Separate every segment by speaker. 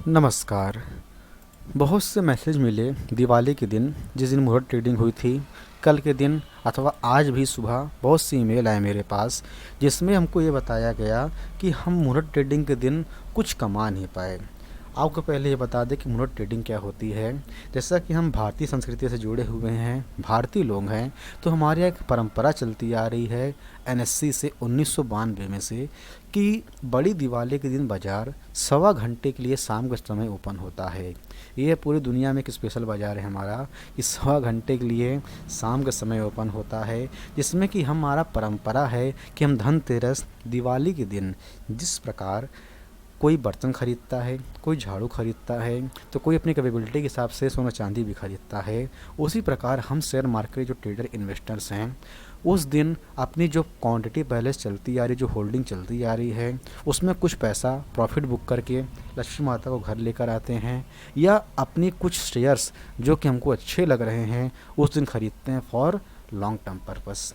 Speaker 1: नमस्कार। बहुत से मैसेज मिले दिवाली के दिन, जिस दिन मुहूर्त ट्रेडिंग हुई थी, कल के दिन अथवा आज भी सुबह बहुत सी ईमेल आए मेरे पास, जिसमें हमको ये बताया गया कि हम मुहूर्त ट्रेडिंग के दिन कुछ कमा नहीं पाए। आपको पहले ये बता दें कि मुहूर्त ट्रेडिंग क्या होती है। जैसा कि हम भारतीय संस्कृति से जुड़े हुए हैं, भारतीय लोग हैं, तो हमारे यहाँ एक परंपरा चलती आ रही है एनएससी से 1992 में से, कि बड़ी दिवाली के दिन बाज़ार सवा घंटे के लिए शाम के समय ओपन होता है। ये पूरी दुनिया में एक स्पेशल बाज़ार है हमारा, कि सवा घंटे के लिए शाम के समय ओपन होता है, जिसमें कि हमारा परंपरा है कि हम धनतेरस दिवाली के दिन जिस प्रकार कोई बर्तन खरीदता है, कोई झाड़ू खरीदता है, तो कोई अपनी कैपेबिलिटी के हिसाब से सोना चांदी भी खरीदता है। उसी प्रकार हम शेयर मार्केट जो ट्रेडर इन्वेस्टर्स हैं, उस दिन अपनी जो क्वांटिटी पहले से चलती आ रही, जो होल्डिंग चलती आ रही है, उसमें कुछ पैसा प्रॉफिट बुक करके लक्ष्मी माता को घर लेकर आते हैं, या अपनी कुछ शेयर्स जो कि हमको अच्छे लग रहे हैं उस दिन खरीदते हैं फॉर लॉन्ग टर्म पर्पस।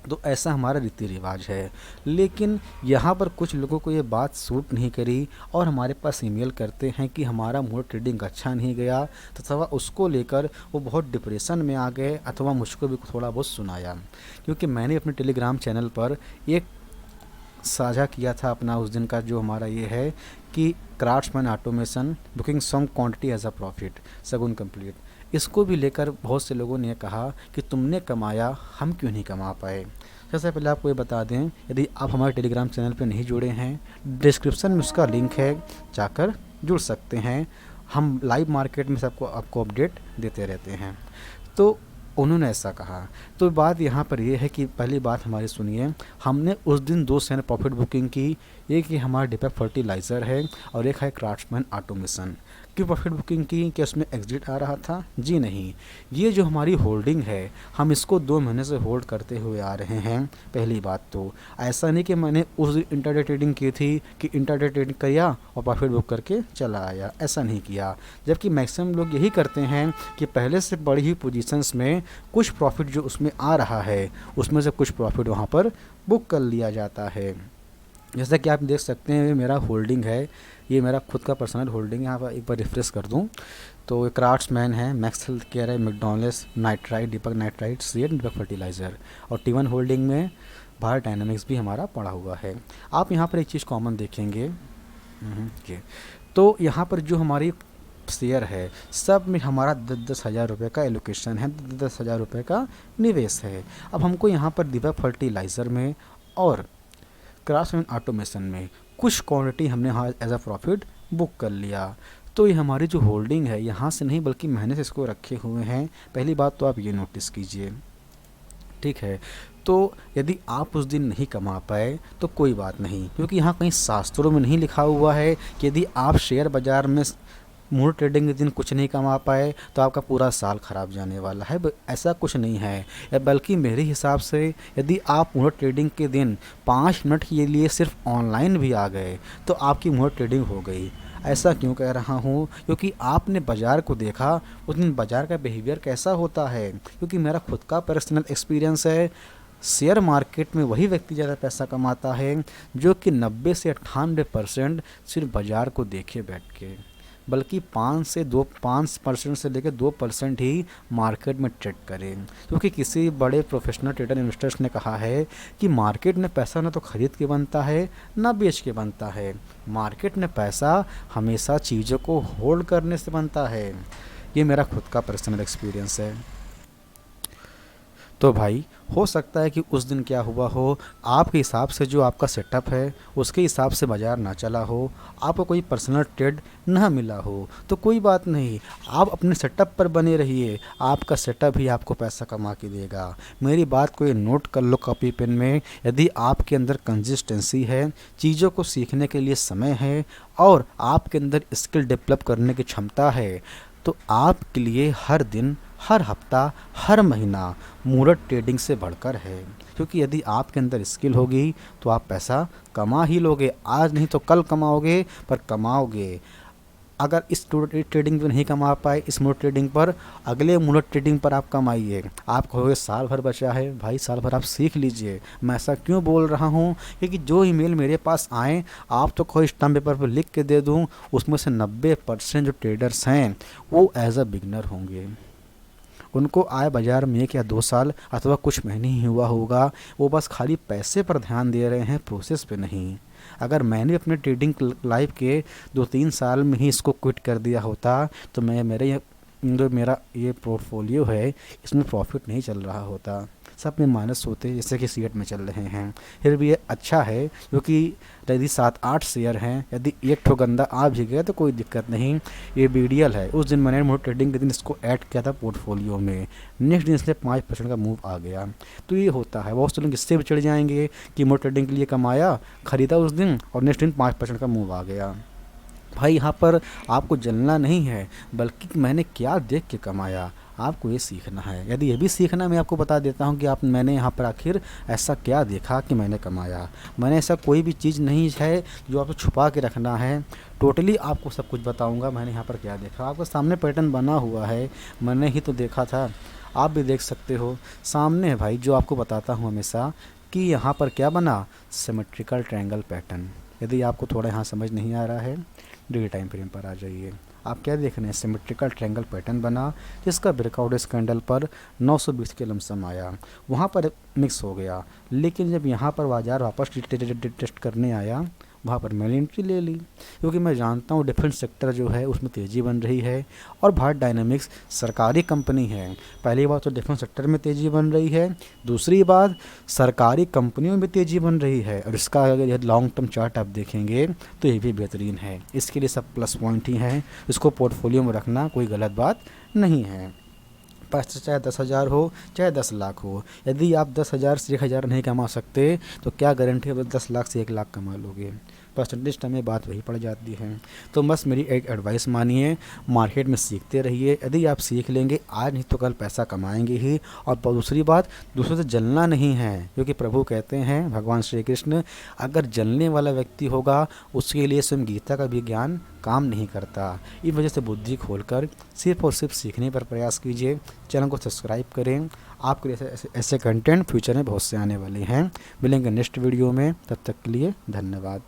Speaker 1: तो ऐसा हमारा रीति रिवाज है। लेकिन यहाँ पर कुछ लोगों को ये बात सूट नहीं करी और हमारे पास ईमेल करते हैं कि हमारा मुहूर्त ट्रेडिंग अच्छा नहीं गया, तो अथवा उसको लेकर वो बहुत डिप्रेशन में आ गए, अथवा मुझको भी थोड़ा बहुत सुनाया। क्योंकि मैंने अपने टेलीग्राम चैनल पर एक साझा किया था अपना उस दिन का, जो हमारा ये है कि craftsman automation booking some quantity as a profit सगुन कंप्लीट। इसको भी लेकर बहुत से लोगों ने कहा कि तुमने कमाया, हम क्यों नहीं कमा पाए। सबसे पहले आपको ये बता दें, यदि आप हमारे टेलीग्राम चैनल पर नहीं जुड़े हैं, डिस्क्रिप्शन में उसका लिंक है, जाकर जुड़ सकते हैं। हम लाइव मार्केट में सबको आपको अपडेट देते रहते हैं। तो उन्होंने ऐसा कहा। तो बात यहाँ पर ये है कि पहली बात हमारी सुनिए, हमने उस दिन 2 शेयर प्रॉफिट बुकिंग की। एक ये हमारा डीपैक फर्टिलाइज़र है और एक है क्राफ्ट्समैन ऑटोमेशन। क्यों प्रॉफिट बुकिंग की? क्या उसमें एग्जिट आ रहा था? जी नहीं। ये जो हमारी होल्डिंग है, हम इसको 2 महीने से होल्ड करते हुए आ रहे हैं। पहली बात तो ऐसा नहीं कि मैंने उस दिन इंट्राडे ट्रेडिंग की थी कि इंट्राडे ट्रेडिंग किया और प्रॉफिट बुक करके चला आया, ऐसा नहीं किया। जबकि मैक्सिमम लोग यही करते हैं कि पहले से बड़ी ही पोजीशंस में कुछ प्रॉफिट जो उसमें आ रहा है, उसमें से कुछ प्रॉफिट वहाँ पर बुक कर लिया जाता है। जैसा कि आप देख सकते हैं, ये मेरा होल्डिंग है, ये मेरा खुद का पर्सनल होल्डिंग है। यहाँ पर एक बार रिफ्रेश कर दूँ तो क्राफ्ट्समैन है, मैक्स हेल्थ केयर है, मैकडॉनल्ड्स, नाइट्राइट, दीपक नाइट्राइट, सीएट, दीपक फर्टिलाइज़र, और T1 होल्डिंग में भारत डायनामिक्स भी हमारा पड़ा हुआ है। आप यहाँ पर एक चीज़ कॉमन देखेंगे कि तो यहाँ पर जो हमारी शेयर है, सब में हमारा 10-10 हज़ार रुपये का एलोकेशन है, 10-10 हज़ार रुपये का निवेश है। अब हमको यहाँ पर दीपक फर्टिलाइज़र में और क्राफ्ट्समैन ऑटोमेशन में कुछ क्वांटिटी हमने यहाँ एज अ प्रॉफिट बुक कर लिया। तो ये हमारी जो होल्डिंग है, यहाँ से नहीं बल्कि महीने से इसको रखे हुए हैं। पहली बात तो आप ये नोटिस कीजिए, ठीक है। तो यदि आप उस दिन नहीं कमा पाए तो कोई बात नहीं, क्योंकि यहाँ कहीं शास्त्रों में नहीं लिखा हुआ है कि यदि आप शेयर बाज़ार में मुहूर्त ट्रेडिंग के दिन कुछ नहीं कमा पाए तो आपका पूरा साल खराब जाने वाला है। ऐसा कुछ नहीं है। बल्कि मेरे हिसाब से यदि आप मुहूर्त ट्रेडिंग के दिन 5 मिनट के लिए सिर्फ ऑनलाइन भी आ गए तो आपकी मुहूर्त ट्रेडिंग हो गई। ऐसा क्यों कह रहा हूँ? क्योंकि आपने बाज़ार को देखा, उस दिन बाज़ार का बिहेवियर कैसा होता है। क्योंकि मेरा खुद का पर्सनल एक्सपीरियंस है, शेयर मार्केट में वही व्यक्ति ज़्यादा पैसा कमाता है जो कि 90 से 98% सिर्फ बाज़ार को देखे बैठ के, बल्कि 5% से लेकर 2% ही मार्केट में ट्रेड करें। क्योंकि किसी बड़े प्रोफेशनल ट्रेडर इन्वेस्टर्स ने कहा है कि मार्केट में पैसा ना तो खरीद के बनता है ना बेच के बनता है, मार्केट में पैसा हमेशा चीज़ों को होल्ड करने से बनता है। ये मेरा खुद का पर्सनल एक्सपीरियंस है। तो भाई, हो सकता है कि उस दिन क्या हुआ हो, आपके हिसाब से जो आपका सेटअप है उसके हिसाब से बाज़ार ना चला हो, आपको कोई पर्सनल ट्रेड ना मिला हो, तो कोई बात नहीं, आप अपने सेटअप पर बने रहिए, आपका सेटअप ही आपको पैसा कमा के देगा। मेरी बात को ये नोट कर लो कॉपी पेन में। यदि आपके अंदर कंसिस्टेंसी है, चीज़ों को सीखने के लिए समय है और आपके अंदर स्किल डेवलप करने की क्षमता है, तो आपके लिए हर दिन, हर हफ्ता, हर महीना मुहूर्त ट्रेडिंग से बढ़कर है। क्योंकि यदि आपके अंदर स्किल होगी तो आप पैसा कमा ही लोगे। आज नहीं तो कल कमाओगे, पर कमाओगे। अगर इस ट्रेडिंग पर नहीं कमा पाए इस मोड ट्रेडिंग पर, अगले मोड ट्रेडिंग पर आप कमाइए। आप कहोगे साल भर बचा है, भाई साल भर आप सीख लीजिए। मैं ऐसा क्यों बोल रहा हूँ, क्योंकि जो ईमेल मेरे पास आए, आप तो कोई स्टैम्प पेपर पर लिख के दे दूँ, उसमें से 90% जो ट्रेडर्स हैं वो एज अ बिगनर होंगे। उनको आए बाज़ार में 1 या 2 साल अथवा कुछ महीने ही हुआ होगा। वो बस खाली पैसे पर ध्यान दे रहे हैं, प्रोसेस पे नहीं। अगर मैंने अपने ट्रेडिंग लाइफ के 2-3 साल में ही इसको क्विट कर दिया होता, तो मेरा ये पोर्टफोलियो है, इसमें प्रॉफिट नहीं चल रहा होता, सब में माइनस होते जैसे कि शेयर में चल रहे हैं। फिर भी ये अच्छा है, क्योंकि यदि 7-8 शेयर हैं, यदि एक ठो गंदा आ भी गया तो कोई दिक्कत नहीं, ये बीडीएल है। उस दिन मैंने मोड ट्रेडिंग के दिन इसको ऐड किया था पोर्टफोलियो में, नेक्स्ट दिन इसने 5% का मूव आ गया। तो ये होता है, बहुत से लोग इससे भी चढ़ जाएंगे कि मोड ट्रेडिंग के लिए कमाया, खरीदा उस दिन और नेक्स्ट दिन 5% का मूव आ गया। भाई यहाँ पर आपको जलना नहीं है, बल्कि मैंने क्या देख के कमाया, आपको ये सीखना है। यदि ये भी सीखना, मैं आपको बता देता हूँ कि मैंने यहाँ पर आखिर ऐसा क्या देखा कि मैंने कमाया। मैंने ऐसा कोई भी चीज़ नहीं है जो आपको छुपा के रखना है, टोटली आपको सब कुछ बताऊँगा मैंने यहाँ पर क्या देखा। आपके सामने पैटर्न बना हुआ है, मैंने ही तो देखा था, आप भी देख सकते हो सामने है भाई, जो आपको बताता हूँ हमेशा कि यहाँ पर क्या बना, सिमेट्रिकल ट्रायंगल पैटर्न। यदि आपको थोड़ा यहाँ समझ नहीं आ रहा है, डेली टाइम फ्रेम पर आ जाइए। आप क्या देख रहे हैं, सिमेट्रिकल ट्रायंगल पैटर्न बना, जिसका ब्रेकआउट इस कैंडल पर 920 के लमसम आया, वहाँ पर मिक्स हो गया। लेकिन जब यहाँ पर बाजार वापस टेस्ट करने आया, वहाँ पर मैंने एंट्री ले ली, क्योंकि मैं जानता हूँ डिफेंस सेक्टर जो है उसमें तेज़ी बन रही है, और भारत डायनामिक्स सरकारी कंपनी है। पहली बात तो डिफेंस सेक्टर में तेज़ी बन रही है, दूसरी बात सरकारी कंपनियों में तेज़ी बन रही है, और इसका अगर यह लॉन्ग टर्म चार्ट आप देखेंगे तो ये भी बेहतरीन है। इसके लिए सब प्लस पॉइंट ही हैं, इसको पोर्टफोलियो में रखना कोई गलत बात नहीं है। पैसे चाहे 10,000 हो चाहे 10 लाख हो, यदि आप 10,000 से 1,000 नहीं कमा सकते तो क्या गारंटी है 10 लाख से 1 लाख कमा लोगे। परसेंटेज टर्म में बात वही पड़ जाती है। तो बस मेरी एक एडवाइस मानिए, मार्केट में सीखते रहिए। यदि आप सीख लेंगे, आज नहीं तो कल पैसा कमाएंगे ही। और दूसरी बात, दूसरों से जलना नहीं है, क्योंकि प्रभु कहते हैं, भगवान श्री कृष्ण, अगर जलने वाला व्यक्ति होगा उसके लिए स्वयं गीता का भी ज्ञान काम नहीं करता। इस वजह से बुद्धि खोलकर सिर्फ और सिर्फ सीखने पर प्रयास कीजिए। चैनल को सब्सक्राइब करें, आपके लिए ऐसे कंटेंट फ्यूचर में बहुत से आने वाले हैं। मिलेंगे नेक्स्ट वीडियो में, तब तक के लिए धन्यवाद।